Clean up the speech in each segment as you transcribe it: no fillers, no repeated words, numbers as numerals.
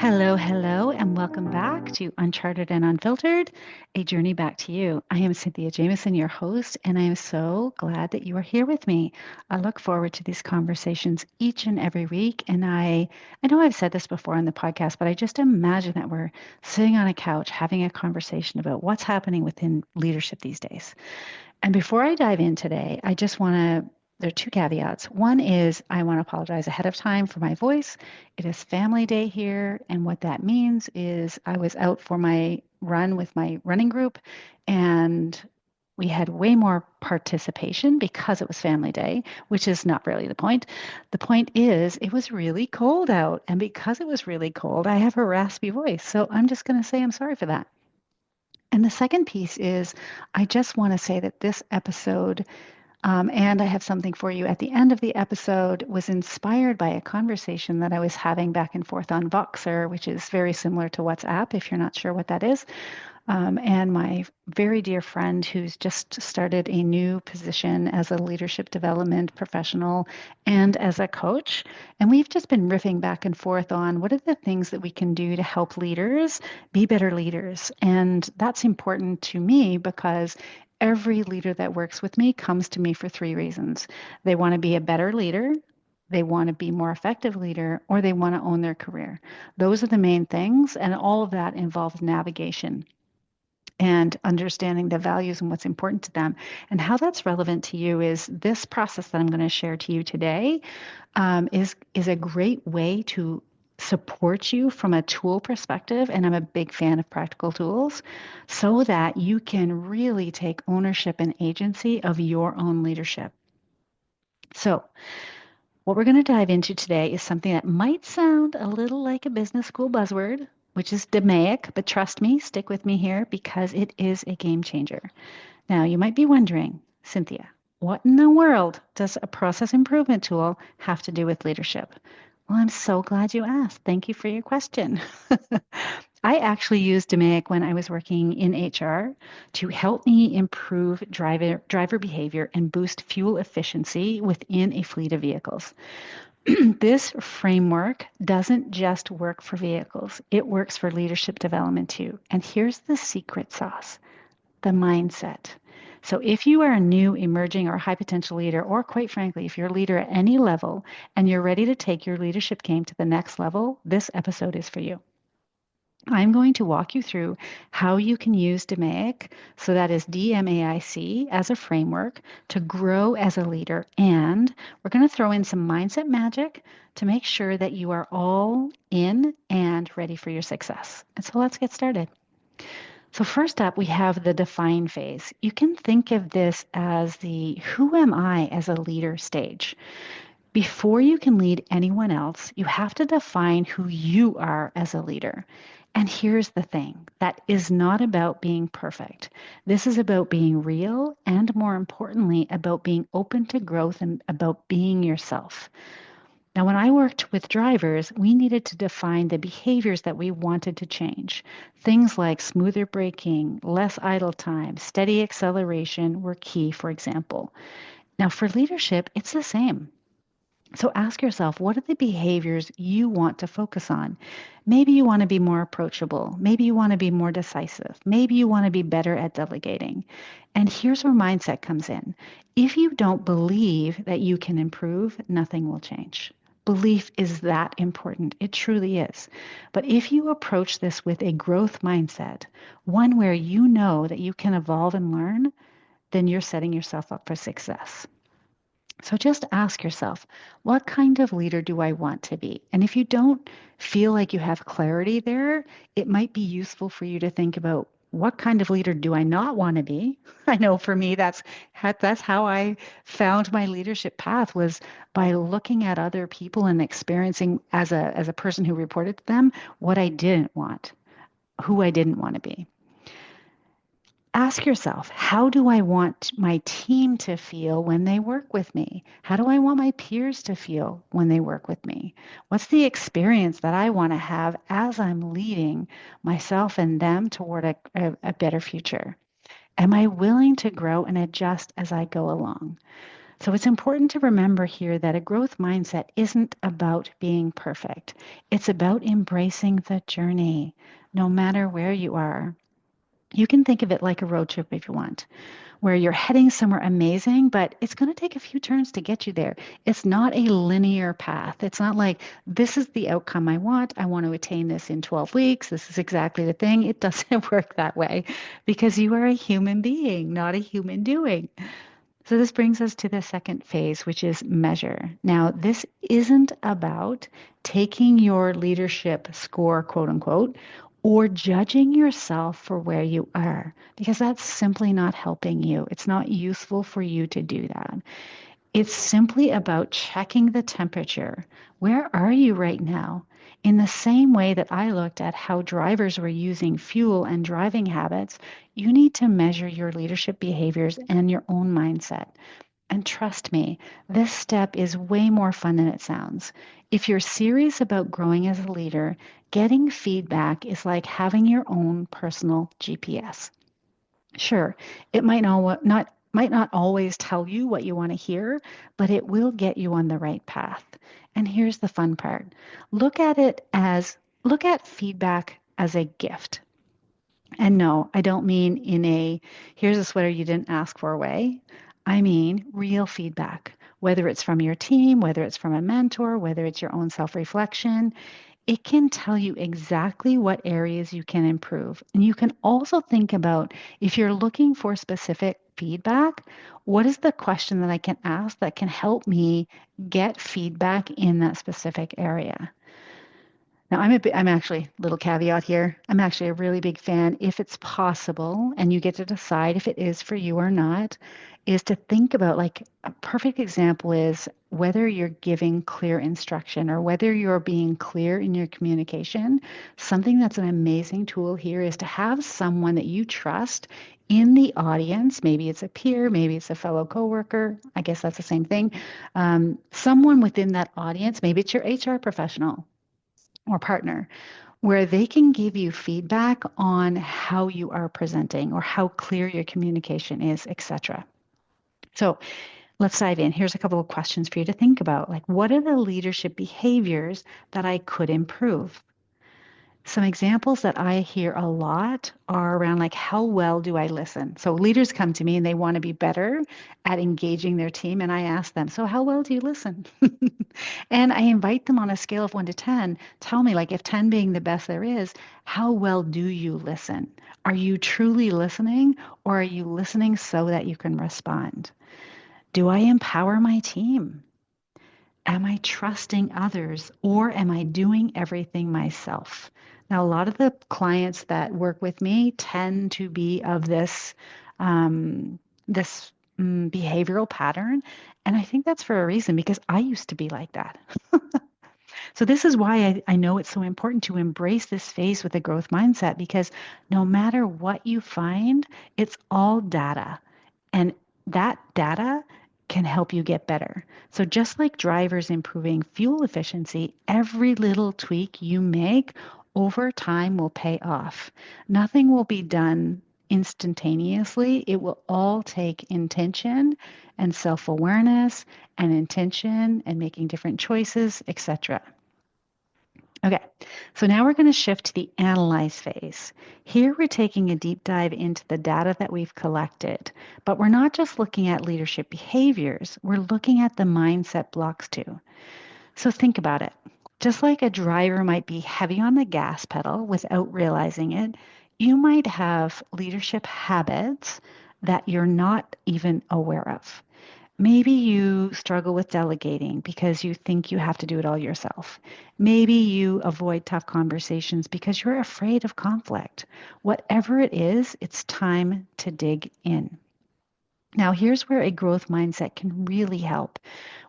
Hello, hello, and welcome back to Uncharted and Unfiltered, a journey back to you. I am Cynthia Jamieson, your host, and I am so glad that you are here with me. I look forward to these conversations each and every week. And I know I've said this before on the podcast, but I just imagine that we're sitting on a couch having a conversation about what's happening within leadership these days. And before I dive in today, I just want to, there are two caveats. One is I want to apologize ahead of time for my voice. It is family day here. And what that means is I was out for my run with my running group, and we had way more participation because it was family day, which is not really the point. The point is it was really cold out. And because it was really cold, I have a raspy voice. So I'm just going to say I'm sorry for that. And the second piece is I just want to say that this episode, and I have something for you at the end of the episode, was inspired by a conversation that I was having back and forth on Voxer, which is very similar to WhatsApp, if you're not sure what that is. And my very dear friend who's just started a new position as a leadership development professional and as a coach. And we've just been riffing back and forth on what are the things that we can do to help leaders be better leaders. And that's important to me because every leader that works with me comes to me for three reasons. They want to be a better leader. They want to be more effective leader, or they want to own their career. Those are the main things, and all of that involves navigation and understanding the values and what's important to them. And how that's relevant to you is this process that I'm going to share to you today is a great way to support you from a tool perspective. And I'm a big fan of practical tools so that you can really take ownership and agency of your own leadership. So, what we're going to dive into today is something that might sound a little like a business school buzzword, which is DMAIC, but trust me, stick with me here because it is a game changer. Now, you might be wondering, Cynthia, what in the world does a process improvement tool have to do with leadership? Well, I'm so glad you asked. Thank you for your question. I actually used DMAIC when I was working in HR to help me improve driver behavior and boost fuel efficiency within a fleet of vehicles. This framework doesn't just work for vehicles, it works for leadership development too. And here's the secret sauce: the mindset. So, if you are a new, emerging, or high potential leader, or quite frankly, if you're a leader at any level and you're ready to take your leadership game to the next level, this episode is for you. I'm going to walk you through how you can use DMAIC, so that is DMAIC, as a framework to grow as a leader. And we're going to throw in some mindset magic to make sure that you are all in and ready for your success. And so let's get started. So first up, we have the define phase. You can think of this as the who am I as a leader stage. Before you can lead anyone else, you have to define who you are as a leader. And here's the thing, that is not about being perfect. This is about being real and, more importantly, about being open to growth and about being yourself. Now, when I worked with drivers, we needed to define the behaviors that we wanted to change. Things like smoother braking, less idle time, steady acceleration were key, for example. Now, for leadership, it's the same. So ask yourself, what are the behaviors you want to focus on? Maybe you want to be more approachable. Maybe you want to be more decisive. Maybe you want to be better at delegating. And here's where mindset comes in. If you don't believe that you can improve, nothing will change. Belief is that important. It truly is. But if you approach this with a growth mindset, one where you know that you can evolve and learn, then you're setting yourself up for success. So just ask yourself, what kind of leader do I want to be? And if you don't feel like you have clarity there, it might be useful for you to think about, what kind of leader do I not want to be? I know for me, that's how I found my leadership path, was by looking at other people and experiencing as a person who reported to them what I didn't want, who I didn't want to be. Ask yourself, how do I want my team to feel when they work with me? How do I want my peers to feel when they work with me? What's the experience that I want to have as I'm leading myself and them toward a better future? Am I willing to grow and adjust as I go along? So it's important to remember here that a growth mindset isn't about being perfect. It's about embracing the journey, no matter where you are. You can think of it like a road trip if you want, where you're heading somewhere amazing, but it's going to take a few turns to get you there. It's not a linear path. It's not like this is the outcome I want. I want to attain this in 12 weeks. This is exactly the thing. It doesn't work that way because you are a human being, not a human doing. So this brings us to the second phase, which is measure. Now, this isn't about taking your leadership score, quote unquote, or judging yourself for where you are, because that's simply not helping you. It's not useful for you to do that. It's simply about checking the temperature. Where are you right now? In the same way that I looked at how drivers were using fuel and driving habits, you need to measure your leadership behaviors and your own mindset. And trust me, this step is way more fun than it sounds. If you're serious about growing as a leader, getting feedback is like having your own personal GPS. Sure, it might not always tell you what you want to hear, but it will get you on the right path. And here's the fun part. Look at feedback as a gift. And no, I don't mean in a here's a sweater you didn't ask for way. I mean real feedback, whether it's from your team, whether it's from a mentor, whether it's your own self-reflection. It can tell you exactly what areas you can improve. And you can also think about if you're looking for specific feedback, what is the question that I can ask that can help me get feedback in that specific area? Now, I'm actually, little caveat here, I'm actually a really big fan, if it's possible, and you get to decide if it is for you or not, is to think about like a perfect example is whether you're giving clear instruction or whether you're being clear in your communication. Something that's an amazing tool here is to have someone that you trust in the audience. Maybe it's a peer, maybe it's a fellow coworker. I guess that's the same thing. Someone within that audience, maybe it's your HR professional or partner, where they can give you feedback on how you are presenting or how clear your communication is, etc. So let's dive in. Here's a couple of questions for you to think about. Like, what are the leadership behaviors that I could improve? Some examples that I hear a lot are around like, how well do I listen? So leaders come to me and they want to be better at engaging their team. And I ask them, so how well do you listen? And I invite them on a scale of 1 to 10. Tell me, like, if 10 being the best there is, how well do you listen? Are you truly listening or are you listening so that you can respond? Do I empower my team? Am I trusting others or am I doing everything myself? Now, a lot of the clients that work with me tend to be of this behavioral pattern. And I think that's for a reason because I used to be like that. So this is why I know it's so important to embrace this phase with a growth mindset because no matter what you find, it's all data. And that data can help you get better. So just like drivers improving fuel efficiency, every little tweak you make over time will pay off. Nothing will be done instantaneously. It will all take intention and self-awareness and intention and making different choices, etc. Okay, so now we're going to shift to the analyze phase. Here we're taking a deep dive into the data that we've collected, but we're not just looking at leadership behaviors, we're looking at the mindset blocks too. So think about it. Just like a driver might be heavy on the gas pedal without realizing it, you might have leadership habits that you're not even aware of. Maybe you struggle with delegating because you think you have to do it all yourself. Maybe you avoid tough conversations because you're afraid of conflict. Whatever it is, it's time to dig in. Now, here's where a growth mindset can really help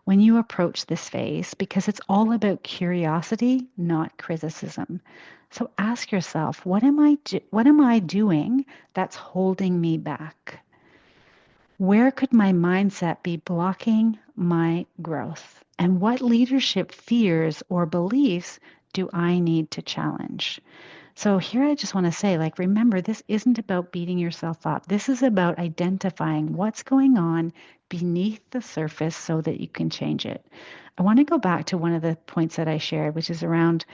when you approach this phase because it's all about curiosity, not criticism. So ask yourself, what am I doing that's holding me back? Where could my mindset be blocking my growth? And what leadership fears or beliefs do I need to challenge? So here I just want to say, like, remember, this isn't about beating yourself up. This is about identifying what's going on beneath the surface so that you can change it. I want to go back to one of the points that I shared, which is around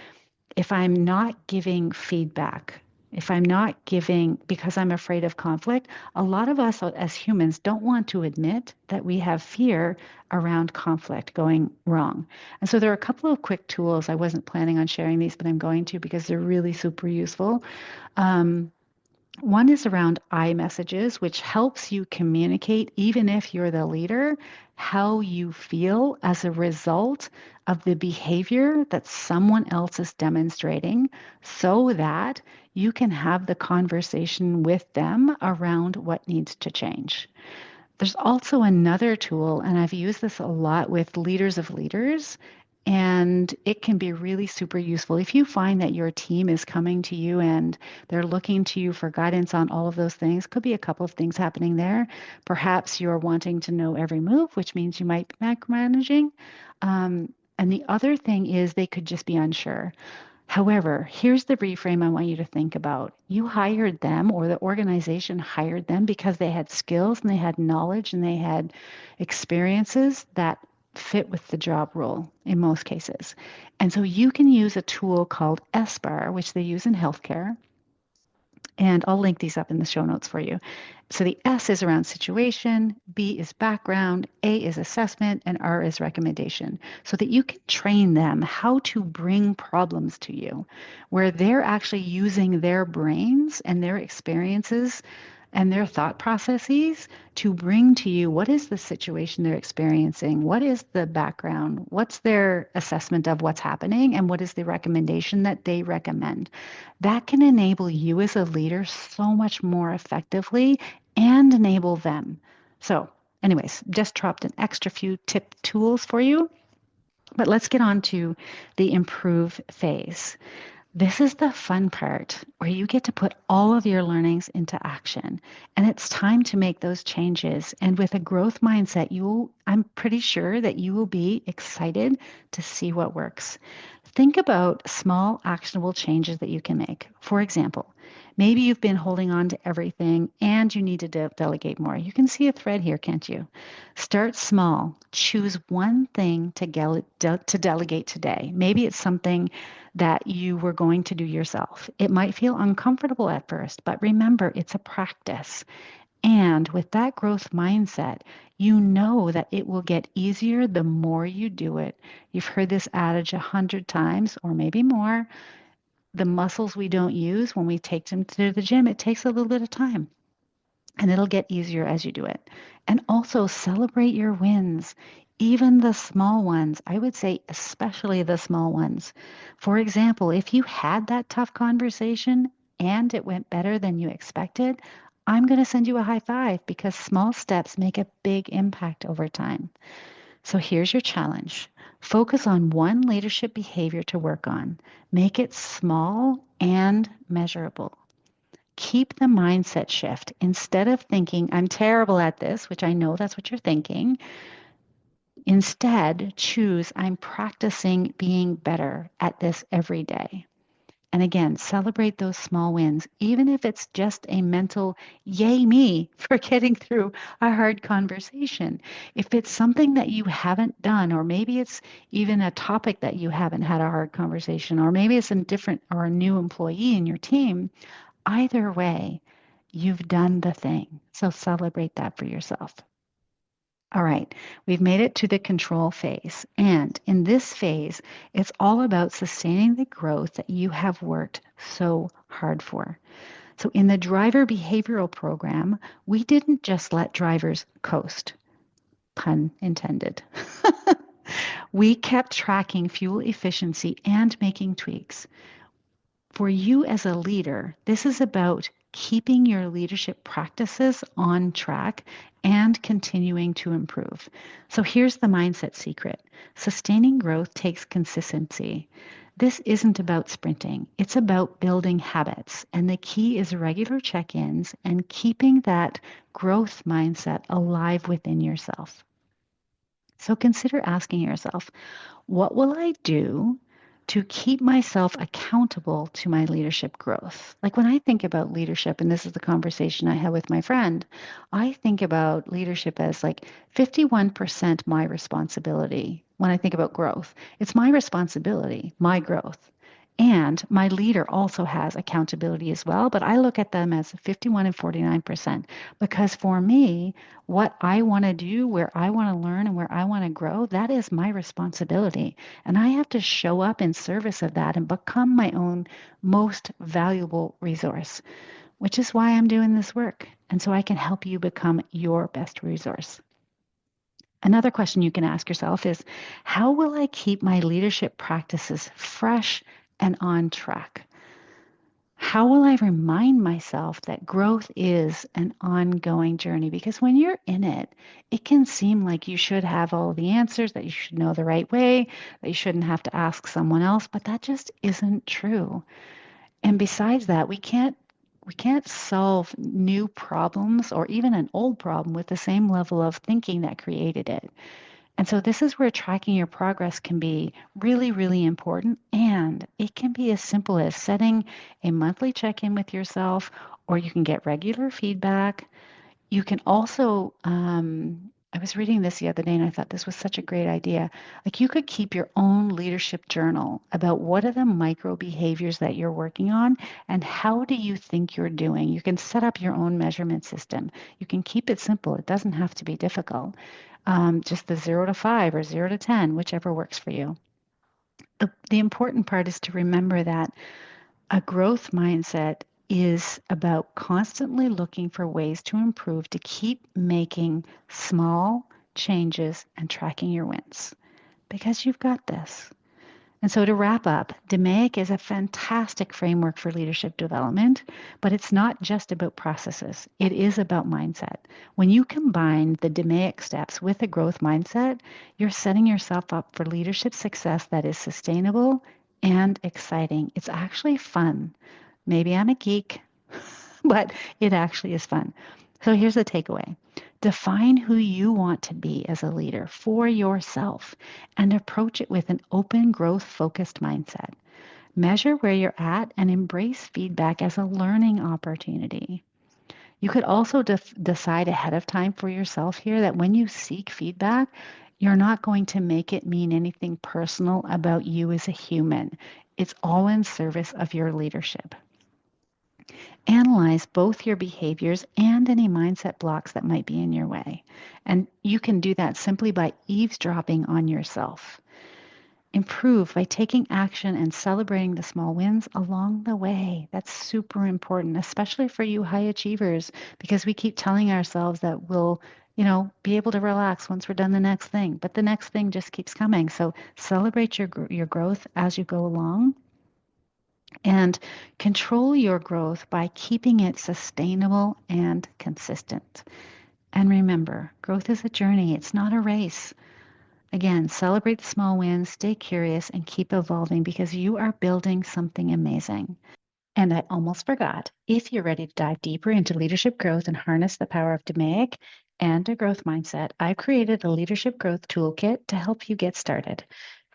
if I'm not giving feedback, if I'm not giving because I'm afraid of conflict, a lot of us as humans don't want to admit that we have fear around conflict going wrong. And so there are a couple of quick tools. I wasn't planning on sharing these, but I'm going to because they're really super useful. Um, One is around iMessages, which helps you communicate, even if you're the leader, how you feel as a result of the behavior that someone else is demonstrating so that you can have the conversation with them around what needs to change. There's also another tool, and I've used this a lot with leaders of leaders, and it can be really super useful. If you find that your team is coming to you and they're looking to you for guidance on all of those things, could be a couple of things happening there. Perhaps you're wanting to know every move, which means you might be micromanaging. And the other thing is they could just be unsure. However, here's the reframe I want you to think about. You hired them, or the organization hired them because they had skills and they had knowledge and they had experiences that fit with the job role in most cases. And so you can use a tool called SBAR, which they use in healthcare, and I'll link these up in the show notes for you. So the S is around situation, B is background, A is assessment, and R is recommendation. So that you can train them how to bring problems to you, where they're actually using their brains and their experiences and their thought processes to bring to you what is the situation they're experiencing, what is the background, what's their assessment of what's happening, and what is the recommendation that they recommend. That can enable you as a leader so much more effectively and enable them. So, anyways, just dropped an extra few tip tools for you. But let's get on to the improve phase. This is the fun part where you get to put all of your learnings into action. And it's time to make those changes. And with a growth mindset, I'm pretty sure that you will be excited to see what works. Think about small actionable changes that you can make. For example, maybe you've been holding on to everything and you need to delegate more. You can see a thread here, can't you? Start small. Choose one thing to delegate today. Maybe it's something that you were going to do yourself. It might feel uncomfortable at first, but remember, it's a practice. And with that growth mindset, you know that it will get easier the more you do it. You've heard this adage 100 times or maybe more. The muscles we don't use when we take them to the gym, it takes a little bit of time. And it'll get easier as you do it. And also celebrate your wins, even the small ones. I would say, especially the small ones. For example, if you had that tough conversation and it went better than you expected, I'm going to send you a high five because small steps make a big impact over time. So here's your challenge. Focus on one leadership behavior to work on. Make it small and measurable. Keep the mindset shift. Instead of thinking, I'm terrible at this, which I know that's what you're thinking, instead choose, I'm practicing being better at this every day. And again, celebrate those small wins, even if it's just a mental, yay me for getting through a hard conversation. If it's something that you haven't done, or maybe it's even a topic that you haven't had a hard conversation, or maybe it's a different or a new employee in your team, either way, you've done the thing. So celebrate that for yourself. All right, we've made it to the control phase. And in this phase, it's all about sustaining the growth that you have worked so hard for. So in the driver behavioral program, we didn't just let drivers coast, pun intended. We kept tracking fuel efficiency and making tweaks. For you as a leader, this is about keeping your leadership practices on track and continuing to improve. So here's the mindset secret. Sustaining growth takes consistency. This isn't about sprinting. It's about building habits. And the key is regular check-ins and keeping that growth mindset alive within yourself. So consider asking yourself, what will I do to keep myself accountable to my leadership growth. Like when I think about leadership, and this is the conversation I had with my friend, I think about leadership as like 51% my responsibility. When I think about growth, it's my responsibility, my growth. And my leader also has accountability as well, but I look at them as 51 and 49% because for me, what I want to do, where I want to learn, and where I want to grow, that is my responsibility. And I have to show up in service of that and become my own most valuable resource, which is why I'm doing this work. And so I can help you become your best resource. Another question you can ask yourself is, how will I keep my leadership practices fresh and on track? How will I remind myself that growth is an ongoing journey? Because when you're in it, it can seem like you should have all the answers, that you should know the right way, that you shouldn't have to ask someone else, but that just isn't true. And besides that, we can't solve new problems or even an old problem with the same level of thinking that created it. And so this is where tracking your progress can be really, really important. And it can be as simple as setting a monthly check-in with yourself, or you can get regular feedback. You can also, I was reading this the other day and I thought this was such a great idea. Like you could keep your own leadership journal about what are the micro behaviors that you're working on and how do you think you're doing. You can set up your own measurement system. You can keep it simple. It doesn't have to be difficult. Just the 0 to 5 or 0 to 10, whichever works for you. The important part is to remember that a growth mindset is about constantly looking for ways to improve, to keep making small changes and tracking your wins because you've got this. And so to wrap up, DMAIC is a fantastic framework for leadership development, but it's not just about processes. It is about mindset. When you combine the DMAIC steps with a growth mindset, you're setting yourself up for leadership success that is sustainable and exciting. It's actually fun. Maybe I'm a geek, but it actually is fun. So here's the takeaway. Define who you want to be as a leader for yourself and approach it with an open, growth focused mindset. Measure where you're at and embrace feedback as a learning opportunity. You could also decide ahead of time for yourself here that when you seek feedback, you're not going to make it mean anything personal about you as a human. It's all in service of your leadership. Analyze both your behaviors and any mindset blocks that might be in your way. And you can do that simply by eavesdropping on yourself. Improve by taking action and celebrating the small wins along the way. That's super important, especially for you high achievers, because we keep telling ourselves that we'll, be able to relax once we're done the next thing. But the next thing just keeps coming. So celebrate your growth as you go along and control your growth by keeping it sustainable and consistent. And remember, growth is a journey, it's not a race. Again, celebrate the small wins, stay curious, and keep evolving because you are building something amazing. And I almost forgot, if you're ready to dive deeper into leadership growth and harness the power of DMAIC and a growth mindset, I've created a leadership growth toolkit to help you get started.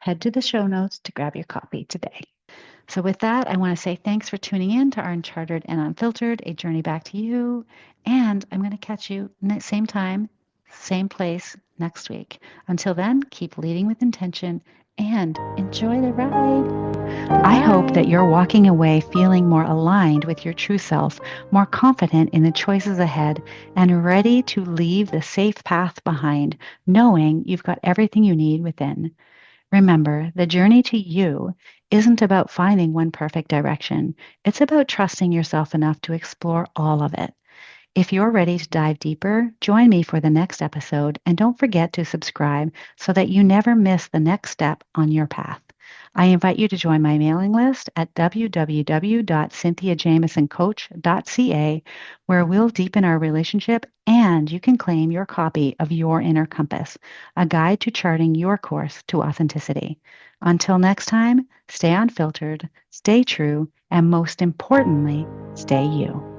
Head to the show notes to grab your copy today. So, with that, I want to say thanks for tuning in to our Uncharted and Unfiltered, a journey back to you. And I'm going to catch you same time, same place next week. Until then, keep leading with intention and enjoy the ride. I hope that you're walking away feeling more aligned with your true self, more confident in the choices ahead, and ready to leave the safe path behind, knowing you've got everything you need within. Remember, the journey to you isn't about finding one perfect direction. It's about trusting yourself enough to explore all of it. If you're ready to dive deeper, join me for the next episode and don't forget to subscribe so that you never miss the next step on your path. I invite you to join my mailing list at www.cynthiajamesoncoach.ca, where we'll deepen our relationship and you can claim your copy of Your Inner Compass, a guide to charting your course to authenticity. Until next time, stay unfiltered, stay true, and most importantly, stay you.